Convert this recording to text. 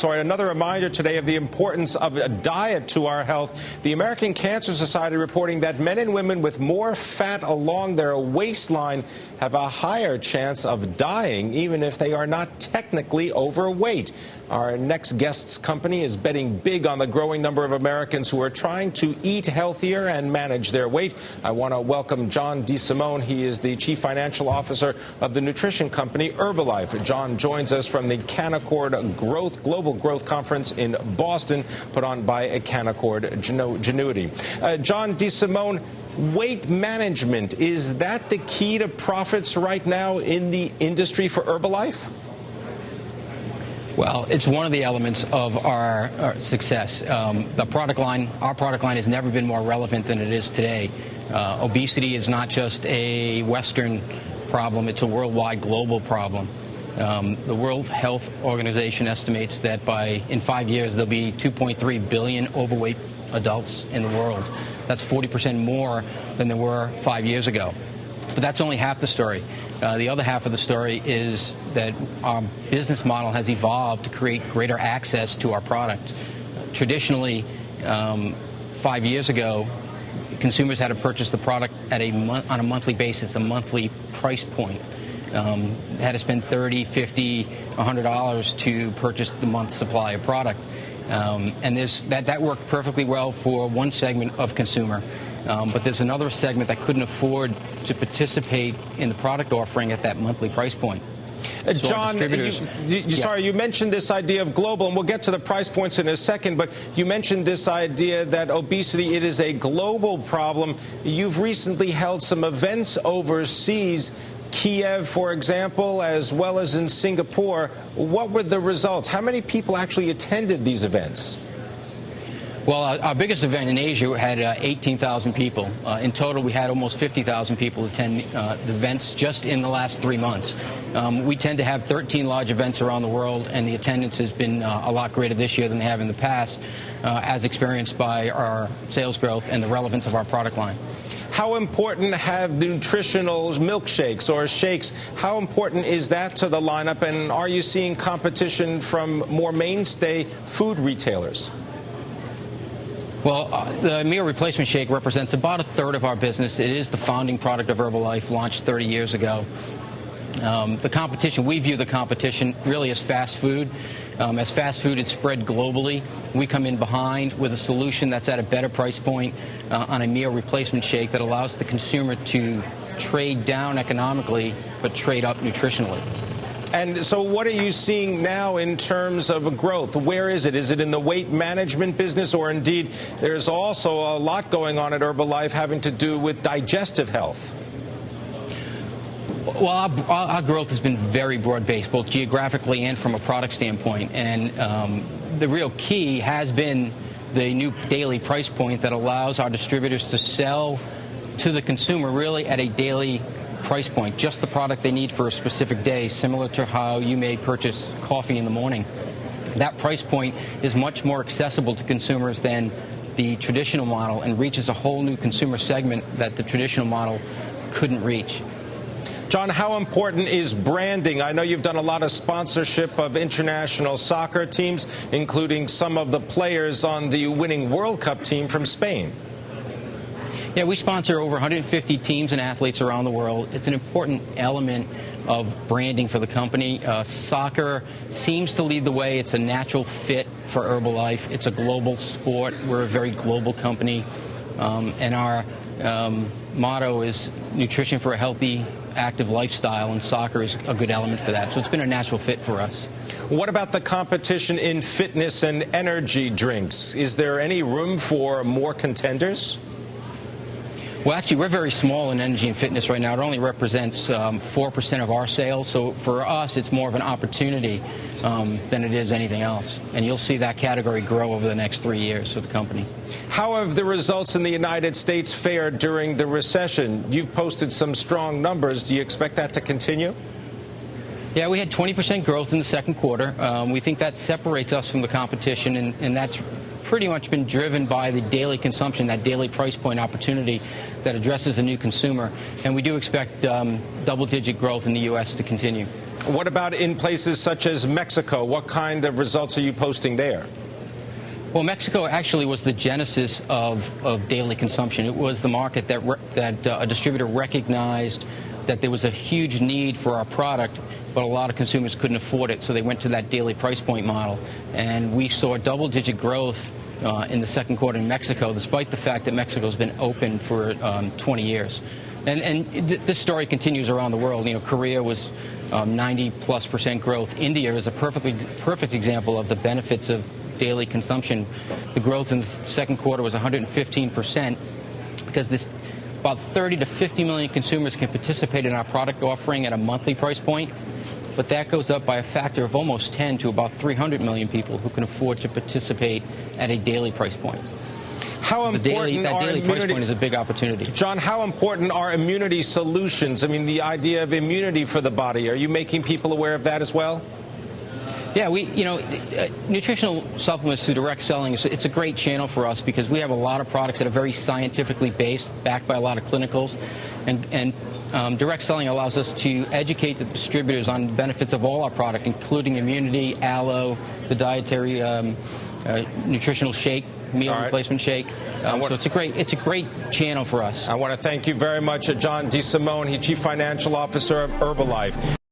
All right, another reminder today of the importance of a diet to our health. The American Cancer Society reporting that men and women with more fat along their waistline have a higher chance of dying, even if they are not technically overweight. Our next guest's company is betting big on the growing number of Americans who are trying to eat healthier and manage their weight. I want to welcome John Desimone. He is the Chief Financial Officer of the nutrition company Herbalife. John joins us from the Canaccord Global Growth Conference in Boston, put on by Canaccord Genuity. John Desimone, weight management, is that the key to profits right now in the industry for Herbalife? Well, it's one of the elements of our success. Our product line has never been more relevant than it is today. Obesity is not just a Western problem, it's a worldwide global problem. The World Health Organization estimates that in 5 years there'll be 2.3 billion overweight adults in the world. That's 40% more than there were 5 years ago. But that's only half the story. The other half of the story is that our business model has evolved to create greater access to our product. Traditionally, 5 years ago, consumers had to purchase the product on a monthly basis, a monthly price point. Had to spend $30, $50, $100 to purchase the month's supply of product. And that worked perfectly well for one segment of consumer. But there's another segment that couldn't afford to participate in the product offering at that monthly price point. So John, you mentioned this idea of global, and we'll get to the price points in a second, but you mentioned this idea that obesity, it is a global problem. You've recently held some events overseas, Kiev, for example, as well as in Singapore. What were the results? How many people actually attended these events? Well, our biggest event in Asia had 18,000 people. In total, we had almost 50,000 people attend the events just in the last 3 months. We tend to have 13 large events around the world, and the attendance has been a lot greater this year than they have in the past, as experienced by our sales growth and the relevance of our product line. How important have nutritional milkshakes or shakes, how important is that to the lineup, and are you seeing competition from more mainstay food retailers? Well, the meal replacement shake represents about a third of our business. It is the founding product of Herbalife, launched 30 years ago. The competition, we view the competition really as fast food. As fast food is spread globally, we come in behind with a solution that's at a better price point on a meal replacement shake that allows the consumer to trade down economically but trade up nutritionally. And so what are you seeing now in terms of growth? Where is it? Is it in the weight management business, or indeed there's also a lot going on at Herbalife having to do with digestive health? Well, our growth has been very broad-based, both geographically and from a product standpoint. And the real key has been the new daily price point that allows our distributors to sell to the consumer really at a daily price point, just the product they need for a specific day, similar to how you may purchase coffee in the morning. That price point is much more accessible to consumers than the traditional model and reaches a whole new consumer segment that the traditional model couldn't reach. John, how important is branding? I know you've done a lot of sponsorship of international soccer teams, including some of the players on the winning World Cup team from Spain. Yeah, we sponsor over 150 teams and athletes around the world. It's an important element of branding for the company. Soccer seems to lead the way. It's a natural fit for Herbalife. It's a global sport. We're a very global company. And our motto is nutrition for a healthy, active lifestyle, and soccer is a good element for that. So it's been a natural fit for us. What about the competition in fitness and energy drinks? Is there any room for more contenders? Well, actually, we're very small in energy and fitness right now. It only represents 4% of our sales. So for us, it's more of an opportunity than it is anything else. And you'll see that category grow over the next 3 years for the company. How have the results in the United States fared during the recession? You've posted some strong numbers. Do you expect that to continue? Yeah, we had 20% growth in the second quarter. We think that separates us from the competition, and that's pretty much been driven by the daily consumption, that daily price point opportunity that addresses the new consumer. And we do expect double-digit growth in the U.S. to continue. What about in places such as Mexico? What kind of results are you posting there? Well, Mexico actually was the genesis of daily consumption. It was the market that a distributor recognized that there was a huge need for our product, but a lot of consumers couldn't afford it, so they went to that daily price point model. And we saw double-digit growth in the second quarter in Mexico, despite the fact that Mexico's been open for 20 years. And this story continues around the world. You know, Korea was 90+% growth. India is a perfect example of the benefits of daily consumption. The growth in the second quarter was 115% because about 30 to 50 million consumers can participate in our product offering at a monthly price point, but that goes up by a factor of almost 10 to about 300 million people who can afford to participate at a daily price point. How important that daily price point is a big opportunity. John, how important are immunity solutions? I mean, the idea of immunity for the body. Are you making people aware of that as well? Yeah, nutritional supplements through direct selling, it's a great channel for us because we have a lot of products that are very scientifically based, backed by a lot of clinicals, and direct selling allows us to educate the distributors on the benefits of all our product, including immunity, aloe, the dietary nutritional shake, meal replacement shake. So it's a great channel for us. I want to thank you very much, John Desimone. He's Chief Financial Officer of Herbalife.